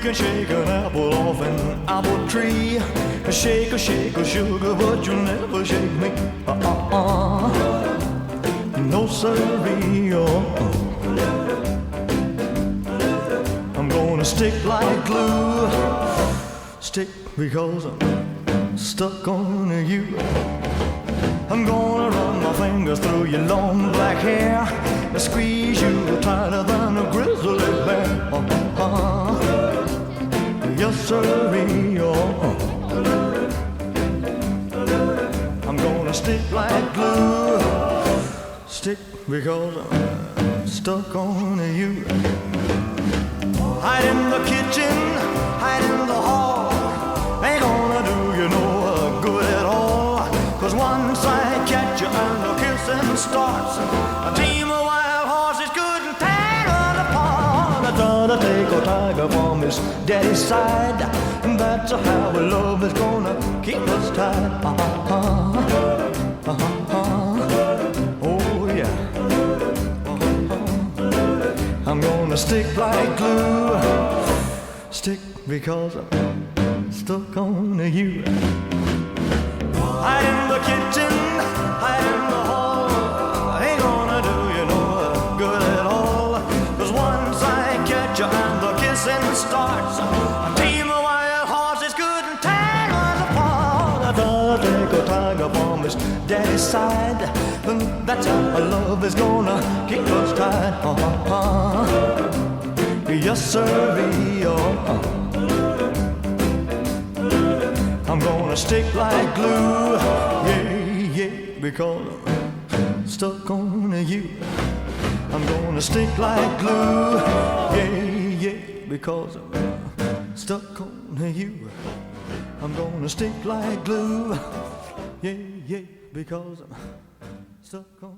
can shake an apple off an apple tree. Shake a sugar, but you'll never shake me. No siree. I'm gonna stick like glue. Stick because I'm stuck on you. I'm gonna run my fingers through your long black hair and squeeze you tighter than a grizzly bear. Yes, sirree. I'm gonna stick like glue. Stick because I'm stuck on you. Hide in the kitchen, hide in the hall. Ain't gonna do you no good at all. 'Cause once I catch you and the kissing starts, a team of wild horses couldn't tear us apart. I gotta take a tiger from his daddy's side, and that's how love is gonna keep us tied. Oh yeah. I'm gonna stick like glue. Stick because I'm stuck on you. Hide in the kitchen, hide in the hall. Ain't gonna do you no good at all. 'Cause once I catch you and the kissing starts, a team of wild horses couldn't tear us apart. I gotta take a tiger from his daddy's side, and that's how love is gonna keep us tied. Yes, sirree. I'm gonna stick like glue, yeah, because I'm stuck on you. I'm gonna stick like glue, yeah, because I'm stuck on you. I'm gonna stick like glue, yeah, because I'm stuck on